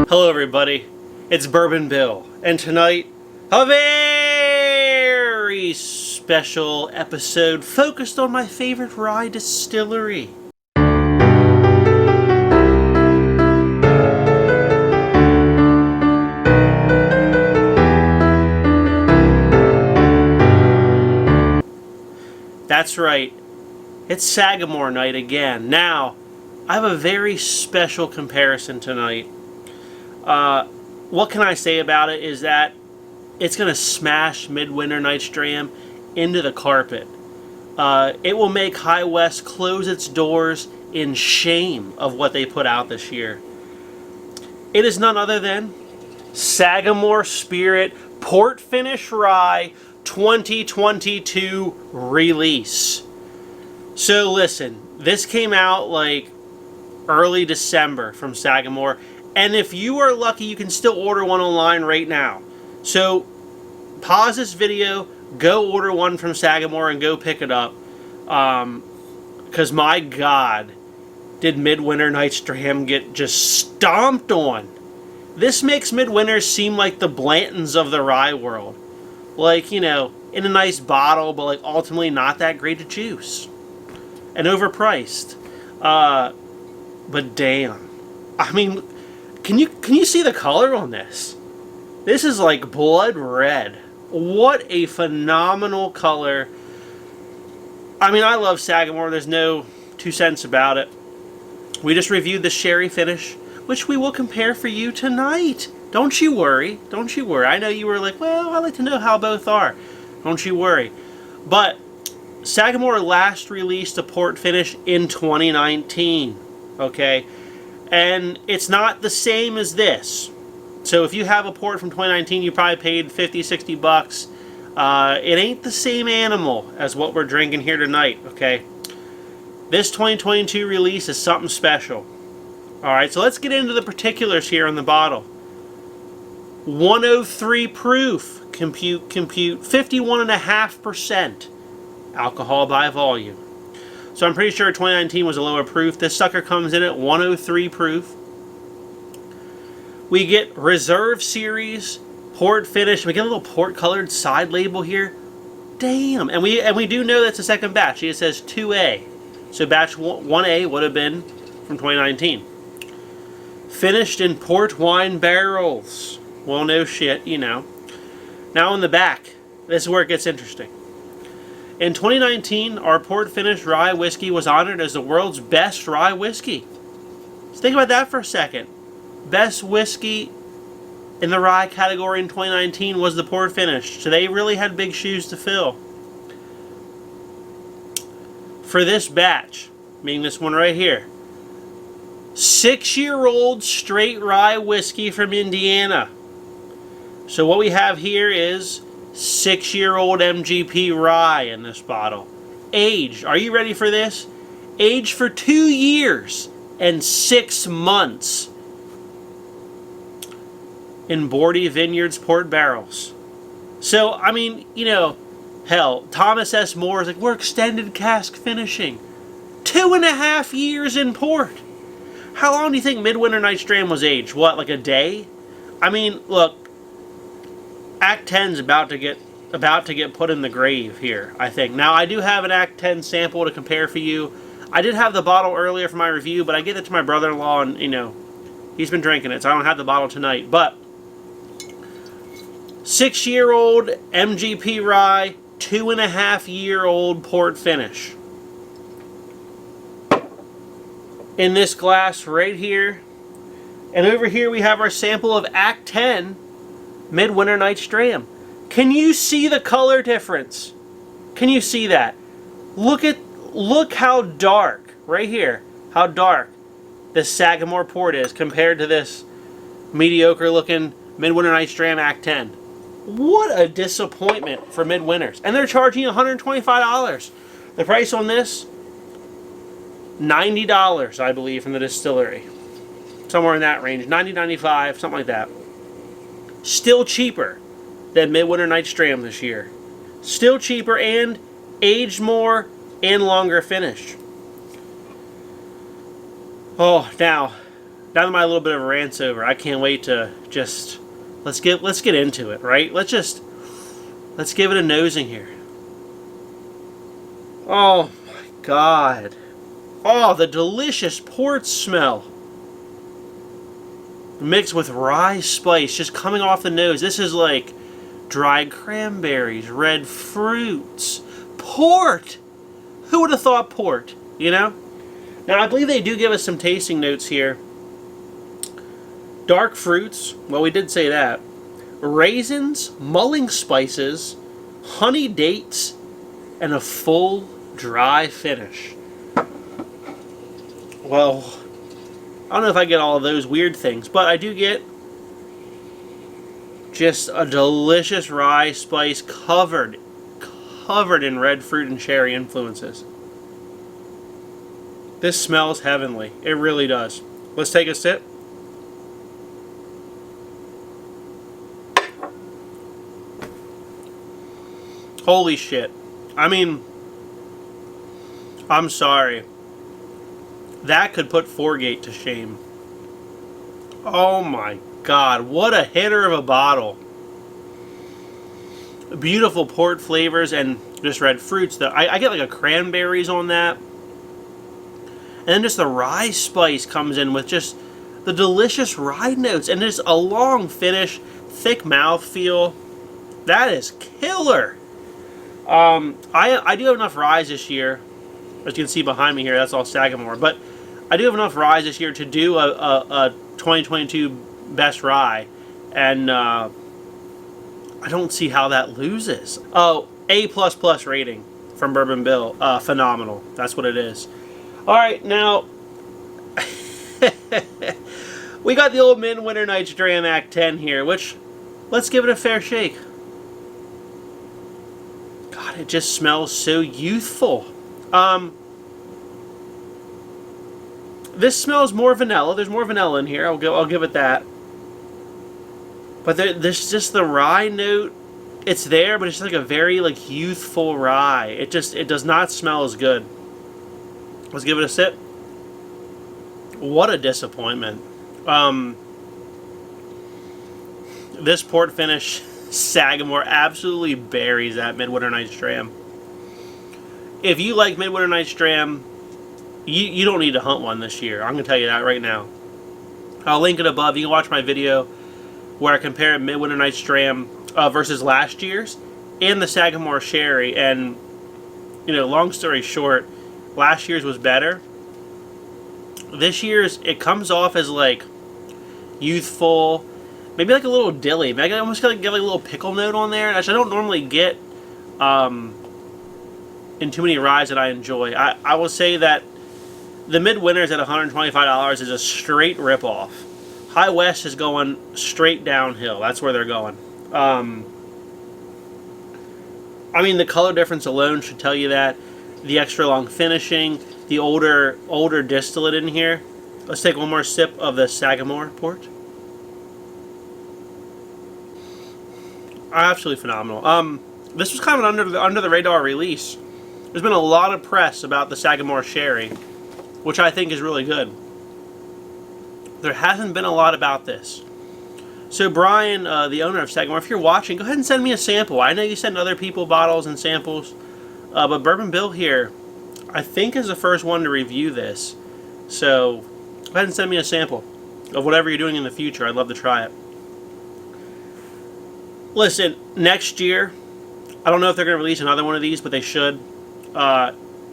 Hello everybody, it's Bourbon Bill, and tonight, a very special episode focused on my favorite rye distillery. That's right, it's Sagamore night again. Now, I have a very special comparison tonight. What can I say about it is that it's going to smash Midwinter Night's Dram into the carpet. It will make High West close its doors in shame of what they put out this year. It is none other than Sagamore Spirit Port Finish Rye 2022 release. So listen, this came out like early December from Sagamore. And if you are lucky, you can still order one online right now. So pause this video, go order one from Sagamore and go pick it up. Because my God, did Midwinter Night's Dram get just stomped on. This makes Midwinter seem like the Blantons of the rye world. Like, you know, in a nice bottle, but like ultimately not that great a juice. And overpriced. But damn. I mean, Can you see the color on this? This is like blood red. What a phenomenal color. I mean, I love Sagamore. There's no two cents about it. We just reviewed the sherry finish, which we will compare for you tonight. Don't you worry. Don't you worry. I know you were like, well, I'd like to know how both are. Don't you worry. But Sagamore last released a port finish in 2019. Okay? And it's not the same as this. So if you have a port from 2019, you probably paid 50, 60 bucks. It ain't the same animal as what we're drinking here tonight, okay? This 2022 release is something special. Alright, so let's get into the particulars here on the bottle. 103 proof, compute, 51.5% alcohol by volume. So I'm pretty sure 2019 was a lower proof. This sucker comes in at 103 proof. We get Reserve Series, Port Finish. We get a little port colored side label here. Damn. And we do know that's the second batch. It says 2A. So batch 1A would have been from 2019. Finished in port wine barrels. Well, no shit, you know. Now on the back, this is where it gets interesting. In 2019, our port finish rye whiskey was honored as the world's best rye whiskey. So think about that for a second. Best whiskey in the rye category in 2019 was the port finish. So they really had big shoes to fill. For this batch, meaning this one right here, 6-year-old straight rye whiskey from Indiana. So what we have here is 6-year-old MGP rye in this bottle. Aged, are you ready for this? Aged for 2 years and 6 months in Bordy Vineyards port barrels. So, I mean, you know, hell, Thomas S. Moore is like, we're extended cask finishing. 2.5 years in port. How long do you think Midwinter Night's Dram was aged? What, like a day? I mean, look, Act 10's about to get put in the grave here, I think. Now, I do have an Act 10 sample to compare for you. I did have the bottle earlier for my review, but I gave it to my brother-in-law, and, you know, he's been drinking it, so I don't have the bottle tonight. But 6-year-old MGP rye, 2.5-year-old port finish. In this glass right here. And over here we have our sample of Act 10 Midwinter Night's Dram. Can you see the color difference? Can you see that? Look how dark, right here, how dark this Sagamore port is compared to this mediocre looking Midwinter Night's Dram Act 10. What a disappointment for Midwinters. And they're charging you $125. The price on this, $90, I believe, from the distillery. Somewhere in that range, $90, $95, something like that. Still cheaper than Midwinter Night's Dram this year. Still cheaper and aged more and longer finish. Oh, now now that my little bit of a rant's over, I can't wait to just let's get into it, right? Let's give it a nosing here. Oh my God. Oh, the delicious port smell. Mixed with rye spice just coming off the nose. This is like dried cranberries, red fruits, port. Who would have thought port, you know? Now, I believe they do give us some tasting notes here. Dark fruits, well, we did say that. Raisins, mulling spices, honey dates, and a full dry finish. Well, I don't know if I get all of those weird things, but I do get just a delicious rye spice covered in red fruit and cherry influences. This smells heavenly. It really does. Let's take a sip. Holy shit. I mean, I'm sorry. That could put Foregate to shame. Oh my God, what a hitter of a bottle. Beautiful port flavors and just red fruits. I get like a cranberries on that. And then just the rye spice comes in with just the delicious rye notes. And just a long finish, thick mouthfeel. That is killer. I do have enough rye this year. As you can see behind me here, that's all Sagamore. But I do have enough rye this year to do a 2022 best rye. And I don't see how that loses. Oh, A++ rating from Bourbon Bill. Phenomenal. That's what it is. Alright, now we got the old Midwinter Night's Dram Act 10 here, which, let's give it a fair shake. God, it just smells so youthful. This smells more vanilla. There's more vanilla in here. I'll give it that. But there's just the rye note. It's there, but it's like a very like youthful rye. It does not smell as good. Let's give it a sip. What a disappointment. This port finish, Sagamore absolutely buries that Midwinter Night's Dram. If you like Midwinter Night's Dram, you don't need to hunt one this year. I'm going to tell you that right now. I'll link it above. You can watch my video where I compare Midwinter Night's Dram versus last year's and the Sagamore Sherry. And, you know, long story short, last year's was better. This year's, it comes off as like youthful, maybe like a little dilly. Maybe I almost get like a little pickle note on there, which I don't normally get in too many ryes that I enjoy. I will say that the Midwinter's at $125 is a straight ripoff. High West is going straight downhill. That's where they're going. I mean, the color difference alone should tell you that. The extra long finishing, the older distillate in here. Let's take one more sip of the Sagamore port. Absolutely phenomenal. This was kind of an under the radar release. There's been a lot of press about the Sagamore Sherry, which I think is really good. There hasn't been a lot about this. So Brian, the owner of Sagamore, if you're watching, go ahead and send me a sample. I know you send other people bottles and samples, but Bourbon Bill here, I think, is the first one to review this. So go ahead and send me a sample of whatever you're doing in the future. I'd love to try it. Listen, next year, I don't know if they're going to release another one of these, but they should.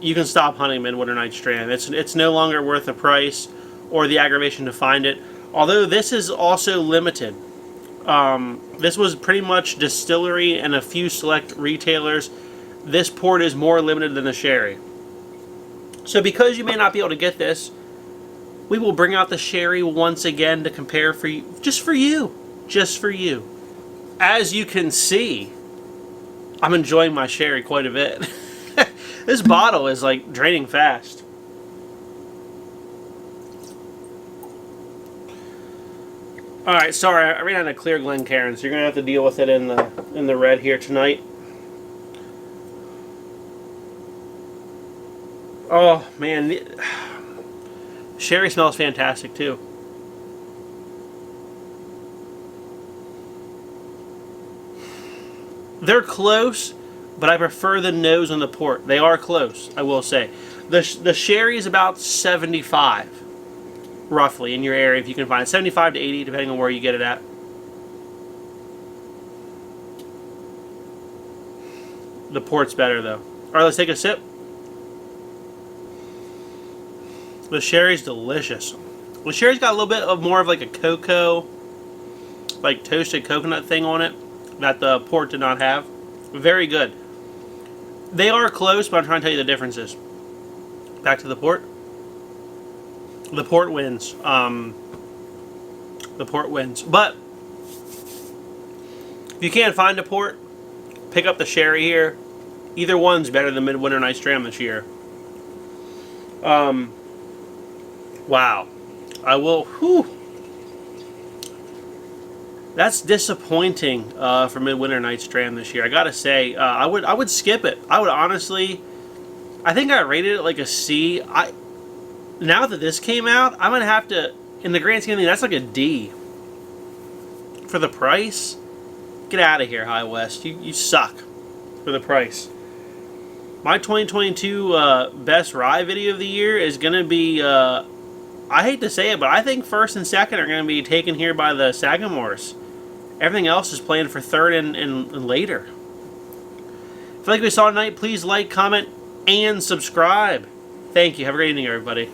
You can stop hunting Midwinter Night's Dram. It's no longer worth the price or the aggravation to find it. Although this is also limited. This was pretty much distillery and a few select retailers. This port is more limited than the sherry. So because you may not be able to get this, we will bring out the sherry once again to compare for you. Just for you. Just for you. As you can see, I'm enjoying my sherry quite a bit. This bottle is like draining fast. Alright, sorry, I ran out of clear Glencairn, so you're going to have to deal with it in the red here tonight. Oh, man. Sherry smells fantastic, too. They're close, but I prefer the nose and the port. They are close, I will say. The sherry is about 75, roughly, in your area, if you can find it. 75 to 80, depending on where you get it at. The port's better, though. All right, let's take a sip. The sherry's delicious. The sherry's got a little bit of more of like a cocoa, like toasted coconut thing on it that the port did not have. Very good. They are close, but I'm trying to tell you the differences. Back to the port. The port wins. The port wins. But if you can't find a port, pick up the sherry here. Either one's better than Midwinter Night's Dram this year. Wow. I will... Whew. That's disappointing for Midwinter Night's Dram this year. I gotta say, I would skip it. I would honestly... I think I rated it like a C. Now that this came out, I'm gonna have to... In the grand scheme of things, that's like a D. For the price? Get out of here, High West. You suck for the price. My 2022 best rye video of the year is gonna be... I hate to say it, but I think first and second are going to be taken here by the Sagamores. Everything else is planned for third and later. If you like what we saw tonight, please like, comment, and subscribe. Thank you. Have a great evening, everybody.